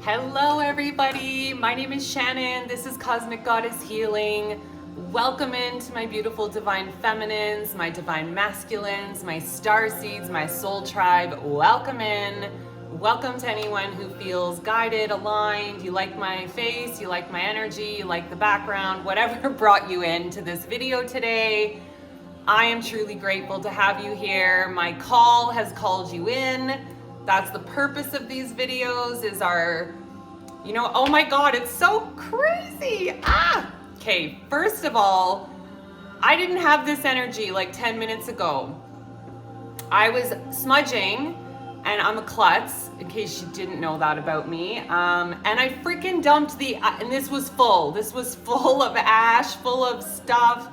Hello everybody, my name is Shannon, this is Cosmic Goddess Healing. Welcome into my beautiful divine feminines, my divine masculines, my star seeds, my soul tribe. Welcome in. Welcome to anyone who feels guided, aligned, you like my face, you like my energy, you like the background, whatever brought you into this video today. I am truly grateful to have you here. My call has called you in. That's the purpose of these videos, is oh my God, it's so crazy. Okay, first of all, I didn't have this energy like 10 minutes ago. I was smudging and I'm a klutz, in case you didn't know that about me. And I freaking dumped and this was full of ash, full of stuff.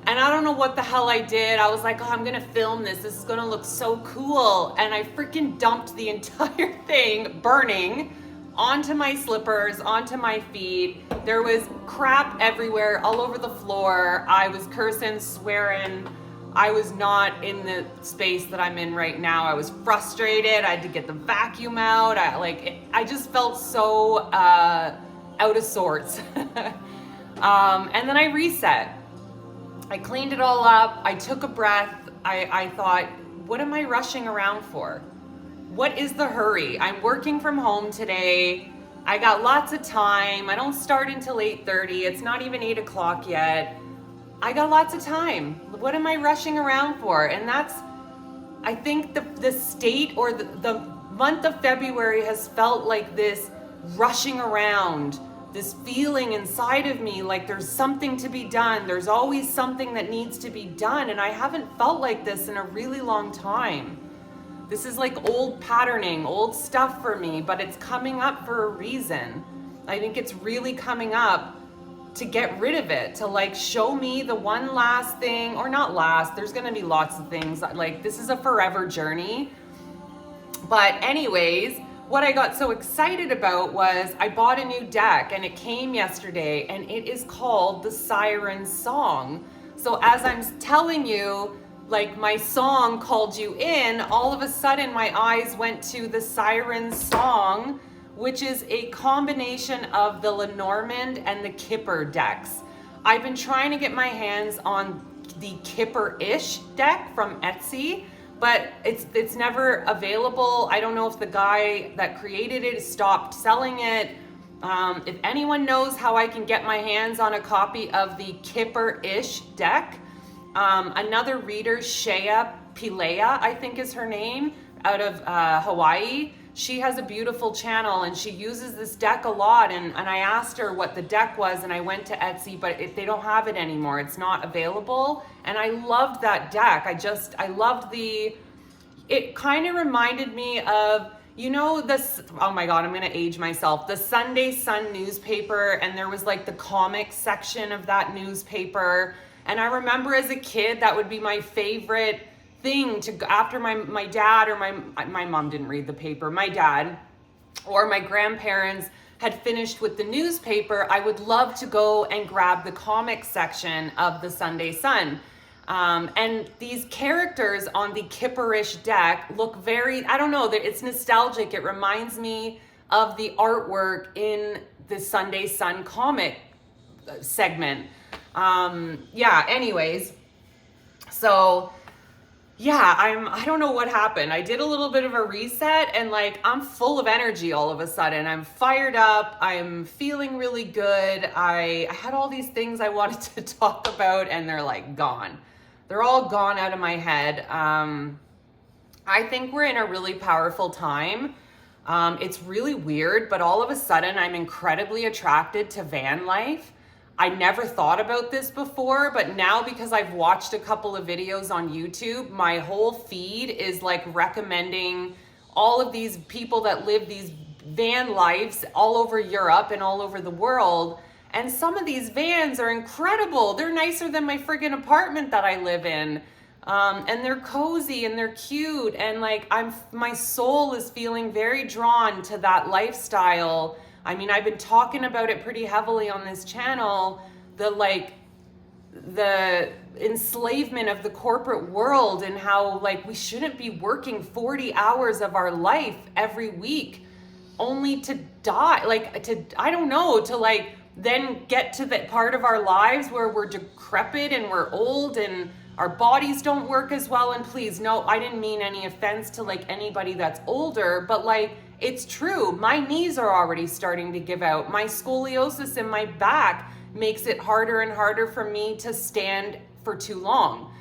And I don't know what the hell I did. I was like, oh, I'm gonna film this. This is gonna look so cool. And I freaking dumped the entire thing, burning, onto my slippers, onto my feet. There was crap everywhere, all over the floor. I was cursing, swearing. I was not in the space that I'm in right now. I was frustrated. I had to get the vacuum out. I just felt so out of sorts. And then I reset. I cleaned it all up. I took a breath. I thought, what am I rushing around for? What is the hurry? I'm working from home today. I got lots of time. I don't start until 8:30. It's not even 8 o'clock yet. I got lots of time. What am I rushing around for? And I think the state or the month of February has felt like this rushing around, this feeling inside of me like there's something to be done. There's always something that needs to be done. And I haven't felt like this in a really long time. This is like old patterning, old stuff for me, but it's coming up for a reason. I think it's really coming up to get rid of it, to like show me the one last thing, or not last, there's gonna be lots of things. Like, this is a forever journey. But anyways, what I got so excited about was I bought a new deck and it came yesterday, and it is called the Siren Song. So as I'm telling you, like my song called you in, all of a sudden my eyes went to the Siren Song, which is a combination of the Lenormand and the Kipper decks. I've been trying to get my hands on the Kipper-ish deck from Etsy, but it's never available. I don't know if the guy that created it stopped selling it. If anyone knows how I can get my hands on a copy of the Kipper-ish deck, another reader, Shea Pilea, I think is her name, out of Hawaii. She has a beautiful channel and she uses this deck a lot, and I asked her what the deck was, and I went to Etsy, but they don't have it anymore. It's not available. And I loved that deck. I loved it kind of reminded me of, this, oh my God, I'm gonna age myself, the Sunday Sun newspaper, and there was like the comic section of that newspaper. And I remember as a kid, that would be my favorite thing to, after my dad or my mom didn't read the paper, my dad or my grandparents had finished with the newspaper, I would love to go and grab the comic section of the Sunday Sun. And these characters on the Kipperish deck look very, I don't know, it's nostalgic. It reminds me of the artwork in the Sunday Sun comic segment. Anyways, so yeah, I don't know what happened. I did a little bit of a reset, and like, I'm full of energy all of a sudden. I'm fired up. I'm feeling really good. I had all these things I wanted to talk about, and they're like gone. They're all gone out of my head. I think we're in a really powerful time. It's really weird, but all of a sudden I'm incredibly attracted to van life. I never thought about this before, but now, because I've watched a couple of videos on YouTube, my whole feed is like recommending all of these people that live these van lives all over Europe and all over the world. And some of these vans are incredible. They're nicer than my friggin' apartment that I live in. And they're cozy and they're cute. And like, my soul is feeling very drawn to that lifestyle. I mean, I've been talking about it pretty heavily on this channel, the enslavement of the corporate world, and how like we shouldn't be working 40 hours of our life every week only to die, like I don't know, to like then get to the part of our lives where we're decrepit and we're old and our bodies don't work as well. And please, no, I didn't mean any offense to like anybody that's older, but like, it's true. My knees are already starting to give out. My scoliosis in my back makes it harder and harder for me to stand for too long.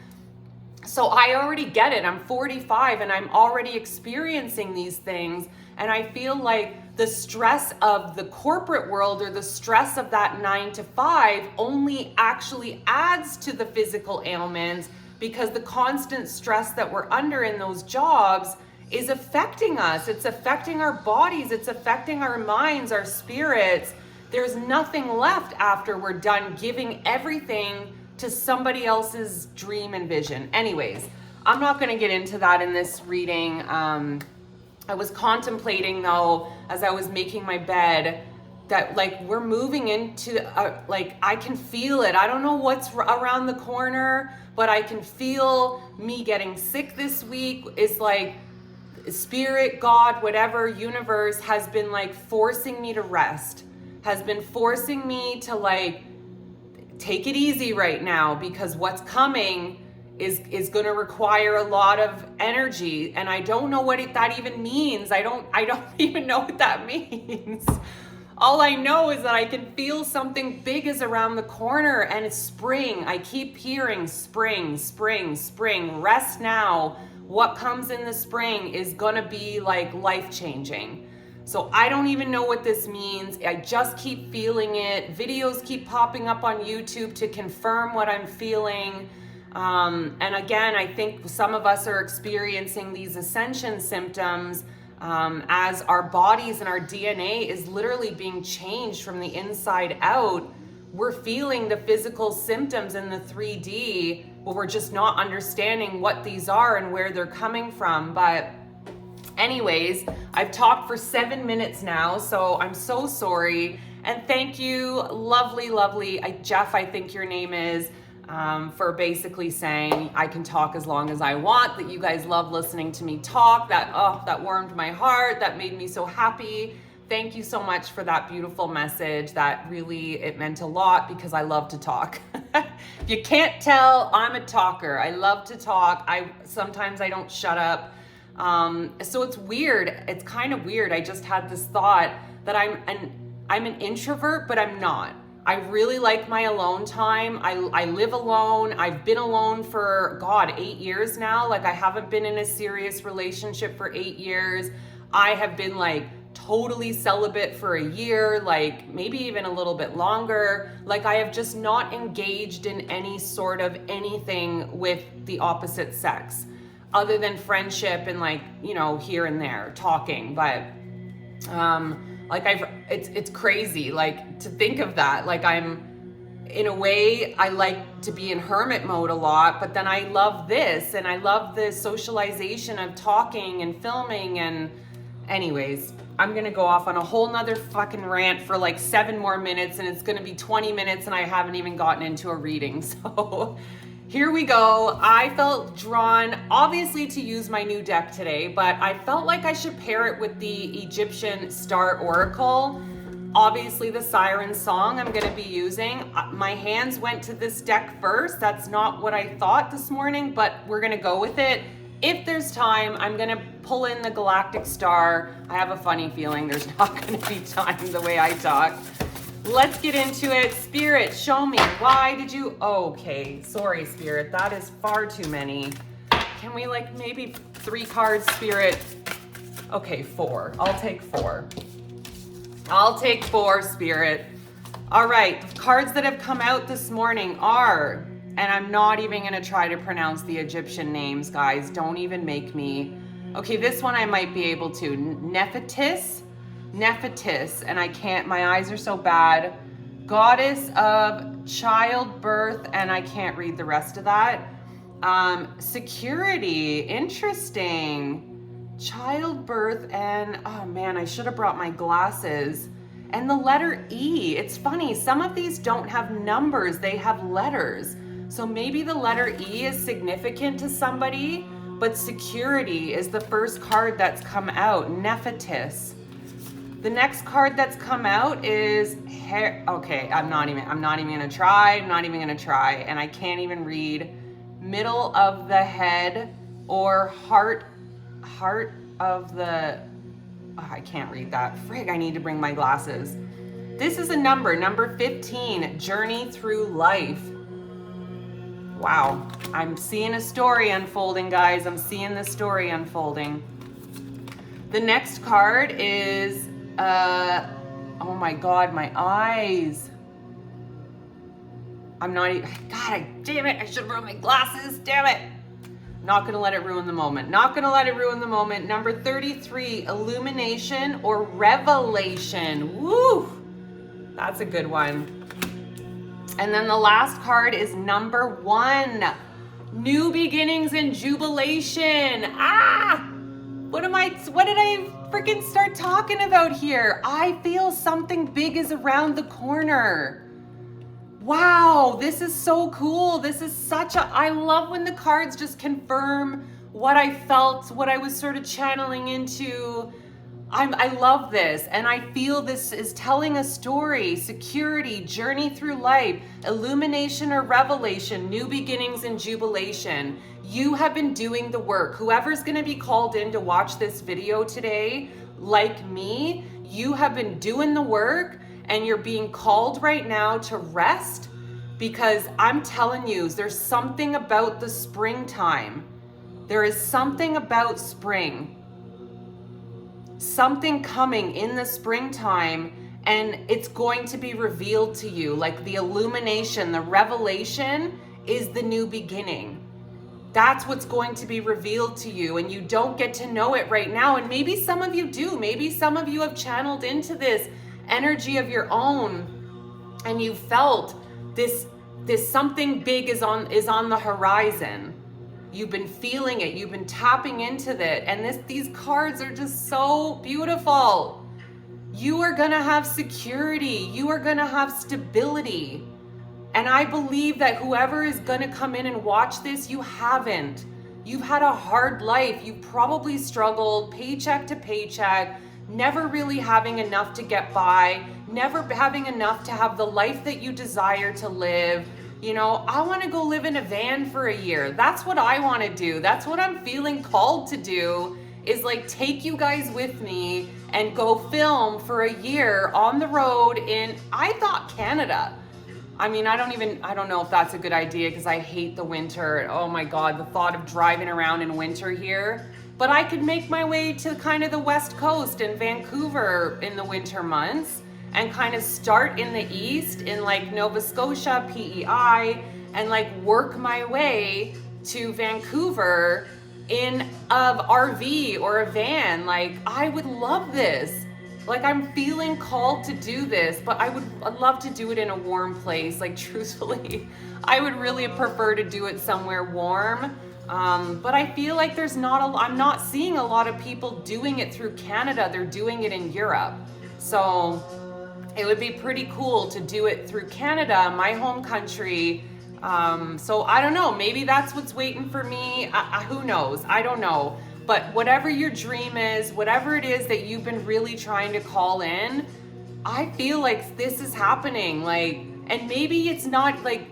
So I already get it. I'm 45 and I'm already experiencing these things. And I feel like the stress of the corporate world or the stress of that 9 to 5 only actually adds to the physical ailments, because the constant stress that we're under in those jobs is affecting us. It's affecting our bodies. It's affecting our minds, our spirits. There's nothing left after we're done giving everything to somebody else's dream and vision. Anyways, I'm not going to get into that in this reading. I was contemplating though, as I was making my bed, that like we're moving into like I can feel it. I don't know what's around the corner, but I can feel me getting sick this week. Is like spirit, God, whatever, universe has been like forcing me to rest, has been forcing me to like take it easy right now, because what's coming is going to require a lot of energy, and I don't know what that even means. I don't even know what that means. All I know is that I can feel something big is around the corner, and it's spring. I keep hearing spring, spring, spring. Rest now. What comes in the spring is going to be like life-changing. So I don't even know what this means. I just keep feeling it. Videos keep popping up on YouTube to confirm what I'm feeling. And again, I think some of us are experiencing these ascension symptoms as our bodies and our DNA is literally being changed from the inside out. We're feeling the physical symptoms in the 3D, but we're just not understanding what these are and where they're coming from. But anyways, I've talked for 7 minutes now, so I'm so sorry. And thank you, lovely, lovely, Jeff, I think your name is, for basically saying I can talk as long as I want, that you guys love listening to me talk. That warmed my heart. That made me so happy. Thank you so much for that beautiful message. That really, it meant a lot, because I love to talk. If you can't tell, I'm a talker. I love to talk. Sometimes I don't shut up. So it's weird. It's kind of weird. I just had this thought that I'm an introvert, but I'm not. I really like my alone time. I live alone. I've been alone for, 8 years now. Like I haven't been in a serious relationship for 8 years. I have been like totally celibate for a year, like maybe even a little bit longer. Like I have just not engaged in any sort of anything with the opposite sex, other than friendship and like, here and there talking. But like it's crazy, like to think of that. Like in a way, I like to be in hermit mode a lot, but then I love this, and I love the socialization of talking and filming. And anyways, I'm gonna go off on a whole nother fucking rant for like 7 more minutes, and it's gonna be 20 minutes and I haven't even gotten into a reading. So here we go. I felt drawn, obviously, to use my new deck today, but I felt like I should pair it with the Egyptian Star Oracle. Obviously, the Siren Song I'm going to be using. My hands went to this deck first. That's not what I thought this morning, but we're going to go with it. If there's time, I'm going to pull in the Galactic Star. I have a funny feeling there's not going to be time the way I talk. Let's get into it. Spirit, show me. Why did you... Okay, sorry, Spirit. That is far too many. Can we like maybe 3 cards, Spirit? Okay, 4. I'll take 4. I'll take 4, Spirit. All right, the cards that have come out this morning are... And I'm not even going to try to pronounce the Egyptian names, guys. Don't even make me. Okay, this one I might be able to. Nephthys, and I can't, my eyes are so bad. Goddess of childbirth, and I can't read the rest of that. Security, interesting. Childbirth, and oh man, I should have brought my glasses. And the letter E, it's funny, some of these don't have numbers, they have letters. So maybe the letter E is significant to somebody, but security is the first card that's come out, Nephthys. The next card that's come out is okay, I'm not even gonna try. And I can't even read middle of the head or heart of the, I can't read that. Frig, I need to bring my glasses. This is a number 15, journey through life. Wow, I'm seeing a story unfolding, guys. I'm seeing the story unfolding. The next card is, oh my God, my eyes. God, damn it, I should have brought my glasses, damn it. Not gonna let it ruin the moment. Number 33, illumination or revelation. Woo, that's a good one. And then the last card is number 1, new beginnings and jubilation. What did I freaking start talking about here? I feel something big is around the corner. Wow, this is so cool. This is I love when the cards just confirm what I felt, what I was sort of channeling into. I love this, and I feel this is telling a story, security, journey through life, illumination or revelation, new beginnings and jubilation. You have been doing the work. Whoever's gonna be called in to watch this video today, like me, you have been doing the work, and you're being called right now to rest, because I'm telling you, there's something about the springtime. There is something about spring. Something coming in the springtime, and it's going to be revealed to you. Like the illumination, the revelation is the new beginning. That's what's going to be revealed to you, and you don't get to know it right now. And maybe some of you do. Maybe some of you have channeled into this energy of your own, and you felt this something big is on the horizon. You've been feeling it, you've been tapping into it, and these cards are just so beautiful. You are gonna have security, you are gonna have stability. And I believe that whoever is gonna come in and watch this, you haven't. You've had a hard life, you've probably struggled paycheck to paycheck, never really having enough to get by, never having enough to have the life that you desire to live. You know, I want to go live in a van for a year. That's what I want to do. That's what I'm feeling called to do, is like take you guys with me and go film for a year on the road in, I thought Canada. I mean, I don't know if that's a good idea, because I hate the winter. Oh my God, the thought of driving around in winter here. But I could make my way to kind of the West Coast and Vancouver in the winter months, and kind of start in the east in like Nova Scotia, PEI, and like work my way to Vancouver in a RV or a van. Like, I would love this. Like, I'm feeling called to do this, but I'd love to do it in a warm place. Like, truthfully, I would really prefer to do it somewhere warm. But I feel like I'm not seeing a lot of people doing it through Canada. They're doing it in Europe. So it would be pretty cool to do it through Canada, my home country. So I don't know, maybe that's what's waiting for me. Who knows? I don't know. But whatever your dream is, whatever it is that you've been really trying to call in, I feel like this is happening. Like, and maybe it's not like,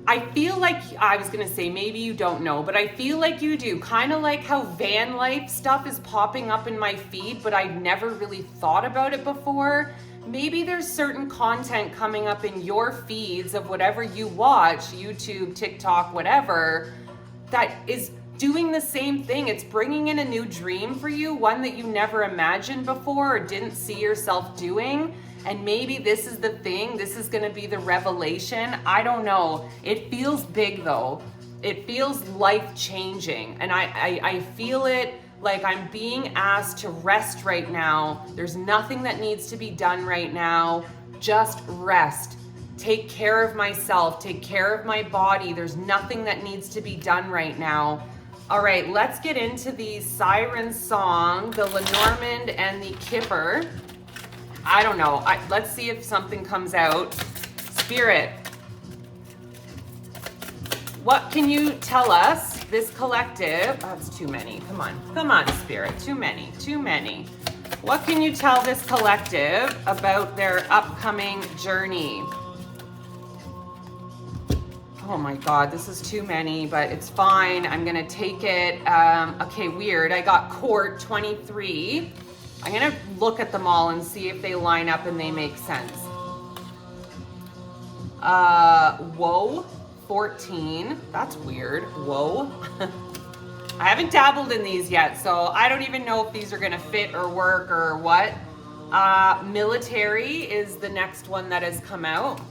I feel like, I was gonna say, maybe you don't know, but I feel like you do. Kind of like how van life stuff is popping up in my feed, but I'd never really thought about it before. Maybe there's certain content coming up in your feeds of whatever you watch, YouTube, TikTok, whatever, that is doing the same thing. It's bringing in a new dream for you, one that you never imagined before or didn't see yourself doing. And maybe this is the thing, this is gonna be the revelation. I don't know. It feels big though. It feels life-changing. And I feel it like I'm being asked to rest right now. There's nothing that needs to be done right now. Just rest. Take care of myself, take care of my body. There's nothing that needs to be done right now. All right, let's get into the Siren Song, the Lenormand and the Kipper. I don't know. Let's see if something comes out. Spirit, what can you tell us? This collective, oh, it's too many. Come on, Spirit, too many. What can you tell this collective about their upcoming journey? Oh my God, this is too many, but it's fine. I'm gonna take it. Okay, weird. I got Court 23. I'm gonna look at them all and see if they line up and they make sense. Whoa, 14. That's weird. Whoa. I haven't dabbled in these yet, so I don't even know if these are gonna fit or work or what. Military is the next one that has come out.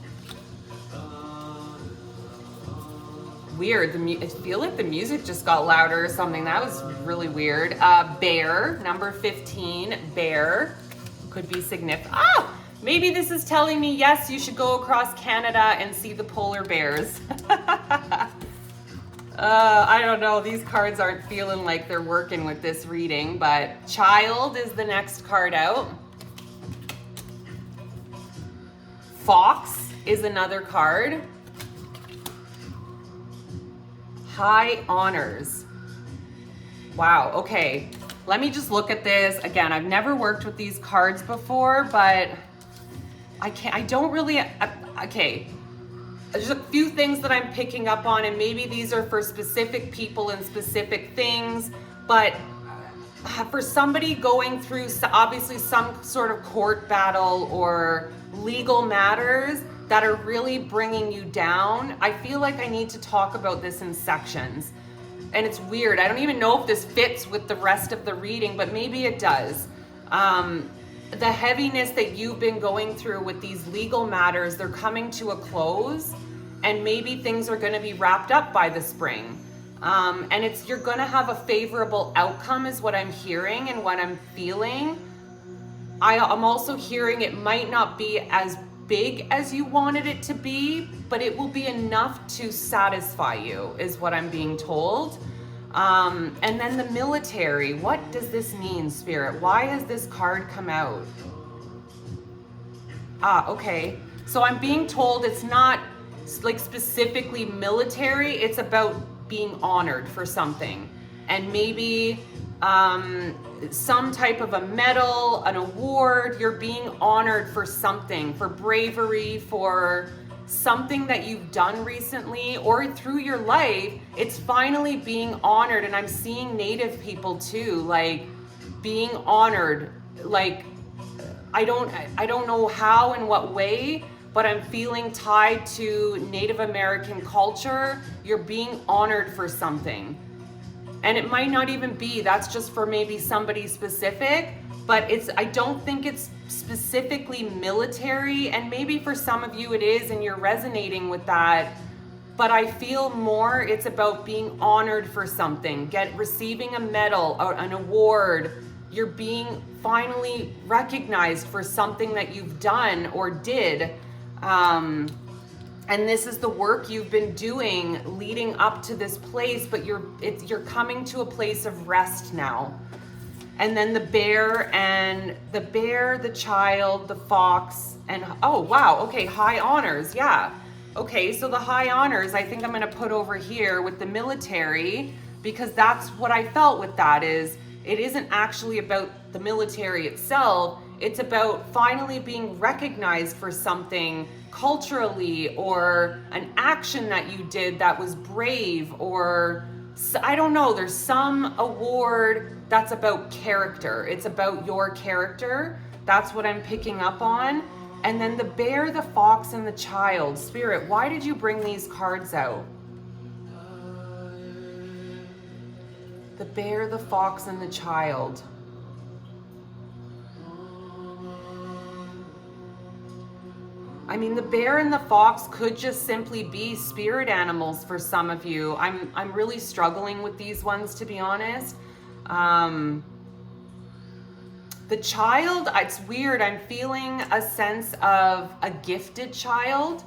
Weird. I feel like the music just got louder or something. That was really weird. Bear, number 15. Bear could be significant. Ah, maybe this is telling me, yes, you should go across Canada and see the polar bears. I don't know. These cards aren't feeling like they're working with this reading, but Child is the next card out. Fox is another card. High Honors. Wow, okay. Let me just look at this. Again, I've never worked with these cards before, but okay. There's a few things that I'm picking up on, and maybe these are for specific people and specific things, but for somebody going through obviously some sort of court battle or legal matters that are really bringing you down, I feel like I need to talk about this in sections. And it's weird. I don't even know if this fits with the rest of the reading, but maybe it does. The heaviness that you've been going through with these legal matters, they're coming to a close, and maybe things are going to be wrapped up by the spring. And you're going to have a favorable outcome is what I'm hearing and what I'm feeling. I'm also hearing it might not be as big as you wanted it to be, but it will be enough to satisfy you is what I'm being told. And then the military, what does this mean, Spirit? Why has this card come out? Okay. So I'm being told it's not like specifically military, it's about being honored for something. And maybe some type of a medal, an award, you're being honored for something, for bravery, for something that you've done recently or through your life. It's finally being honored. And I'm seeing Native people too, like being honored. Like, I don't know how, in what way, but I'm feeling tied to Native American culture. You're being honored for something. And it might not even be, that's just for maybe somebody specific, but I don't think it's specifically military, and maybe for some of you it is and you're resonating with that, but I feel more it's about being honored for something, receiving a medal or an award. You're being finally recognized for something that you've done or did. And this is the work you've been doing leading up to this place, but you're coming to a place of rest now. And then the bear, the child, the fox, and oh wow, okay, high honors, yeah. Okay, so the high honors, I think I'm gonna put over here with the military, because that's what I felt with that is, it isn't actually about the military itself, it's about finally being recognized for something culturally, or an action that you did that was brave, or I don't know, there's some award that's about character. It's about your character. That's what I'm picking up on. And then the bear, the fox, and the child. Spirit, why did you bring these cards out? The bear, the fox, and the child. I mean, the bear and the fox could just simply be spirit animals for some of you. I'm really struggling with these ones, to be honest. The child, it's weird. I'm feeling a sense of a gifted child.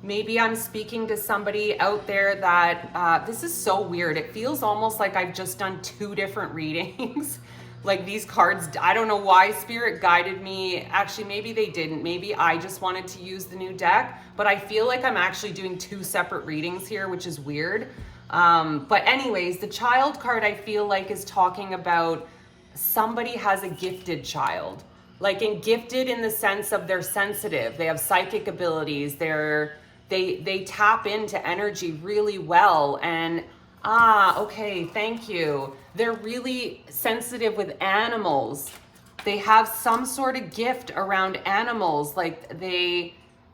Maybe I'm speaking to somebody out there that, this is so weird. It feels almost like I've just done 2 different readings. Like these cards, I don't know why Spirit guided me. Actually, maybe they didn't. Maybe I just wanted to use the new deck, but I feel like I'm actually doing 2 separate readings here, which is weird. But anyways, the child card I feel like is talking about somebody has a gifted child. Like gifted in the sense of they're sensitive, they have psychic abilities, they tap into energy really well, and okay, thank you. They're really sensitive with animals. They have some sort of gift around animals, like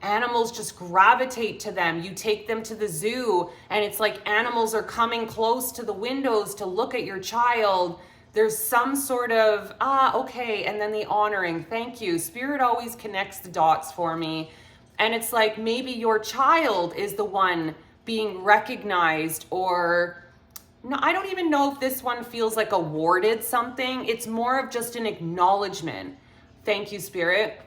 animals just gravitate to them. You take them to the zoo and it's like animals are coming close to the windows to look at your child. There's some sort of, okay, and then the honoring, thank you. Spirit always connects the dots for me. And it's like maybe your child is the one being recognized, or no, I don't even know if this one feels like awarded something. It's more of just an acknowledgement. Thank you, Spirit.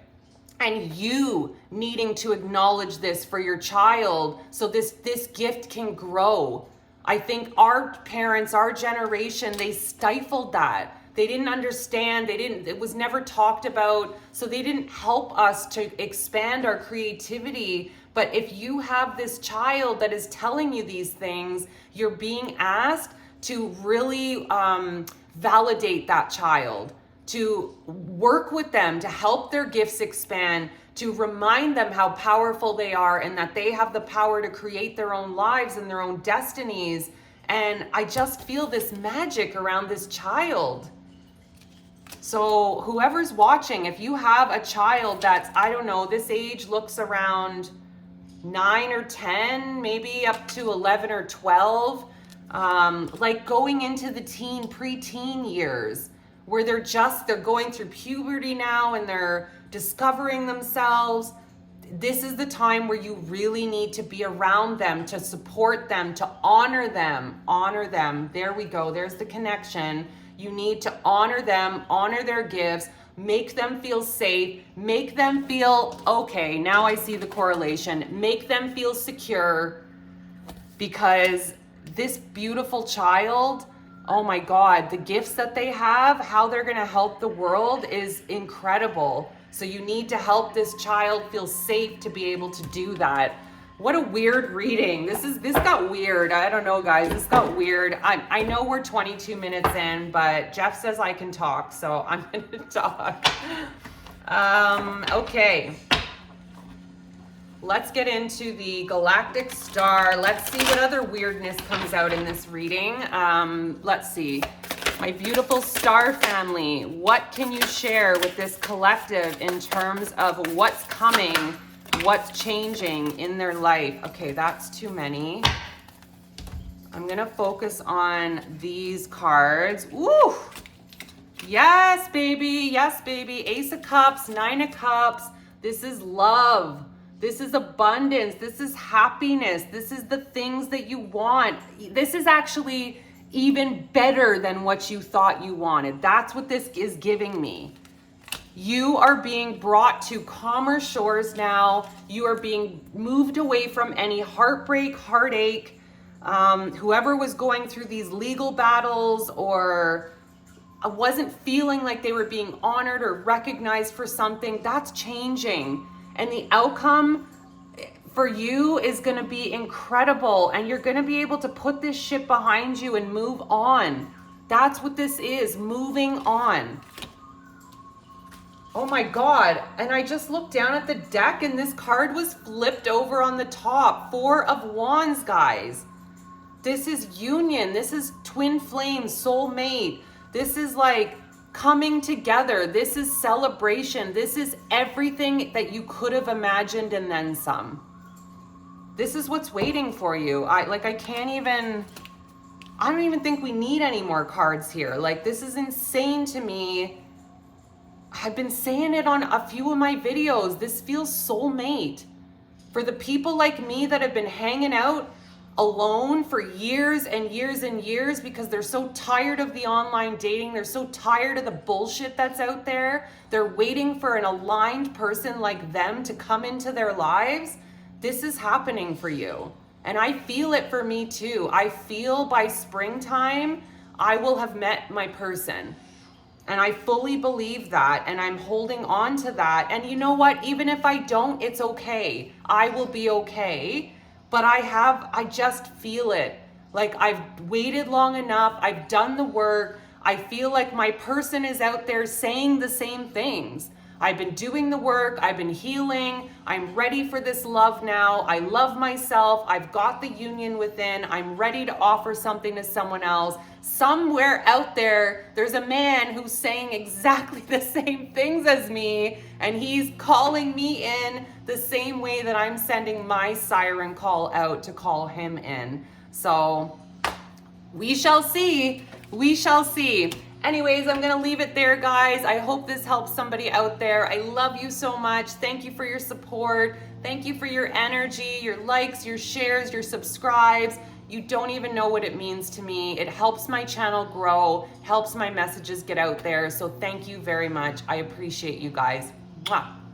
And you needing to acknowledge this for your child so this gift can grow. I think our parents, our generation, they stifled that. They didn't understand, it was never talked about, so they didn't help us to expand our creativity. But if you have this child that is telling you these things, you're being asked to really validate that child, to work with them, to help their gifts expand, to remind them how powerful they are and that they have the power to create their own lives and their own destinies. And I just feel this magic around this child. So whoever's watching, if you have a child that's, I don't know, this age looks around 9 or 10, maybe up to 11 or 12, like going into the preteen years, where they're going through puberty now and they're discovering themselves. This is the time where you really need to be around them, to support them, to honor them. Honor them. There we go. There's the connection. You need to honor them, honor their gifts, make them feel safe, make them feel, okay, now I see the correlation, make them feel secure, because this beautiful child, oh my God, the gifts that they have, how they're gonna help the world is incredible. So you need to help this child feel safe to be able to do that. What a weird reading. This got weird. I don't know, guys. This got weird. I know we're 22 minutes in, but Jeff says I can talk, so I'm going to talk. Okay. Let's get into the galactic star. Let's see what other weirdness comes out in this reading. Let's see. My beautiful star family, what can you share with this collective in terms of what's coming, what's changing in their life? Okay, that's too many. I'm gonna focus on these cards. Ooh, yes, baby, yes, baby. Ace of Cups, Nine of Cups. This is love. This is abundance. This is happiness. This is the things that you want. This is actually even better than what you thought you wanted. That's what this is giving me. You are being brought to calmer shores now. You are being moved away from any heartbreak, heartache. Whoever was going through these legal battles or wasn't feeling like they were being honored or recognized for something, that's changing. And the outcome for you is going to be incredible. And you're going to be able to put this shit behind you and move on. That's what this is, moving on. Oh my God. And I just looked down at the deck and this card was flipped over on the top. Four of Wands, guys. This is union. This is twin flame, soulmate. This is like coming together. This is celebration. This is everything that you could have imagined and then some. This is what's waiting for you. I don't even think we need any more cards here. Like, this is insane to me. I've been saying it on a few of my videos. This feels soulmate. For the people like me that have been hanging out alone for years and years and years because they're so tired of the online dating, they're so tired of the bullshit that's out there, they're waiting for an aligned person like them to come into their lives. This is happening for you. And I feel it for me too. I feel by springtime, I will have met my person. And I fully believe that, and I'm holding on to that. And you know what? Even if I don't, it's okay. I will be okay. But I just feel it. Like, I've waited long enough. I've done the work. I feel like my person is out there saying the same things. I've been doing the work, I've been healing, I'm ready for this love now, I love myself, I've got the union within, I'm ready to offer something to someone else. Somewhere out there, there's a man who's saying exactly the same things as me, and he's calling me in the same way that I'm sending my siren call out to call him in. So we shall see. We shall see. Anyways, I'm gonna leave it there, guys. I hope this helps somebody out there. I love you so much. Thank you for your support. Thank you for your energy, your likes, your shares, your subscribes. You don't even know what it means to me. It helps my channel grow, helps my messages get out there. So thank you very much. I appreciate you guys. Mwah.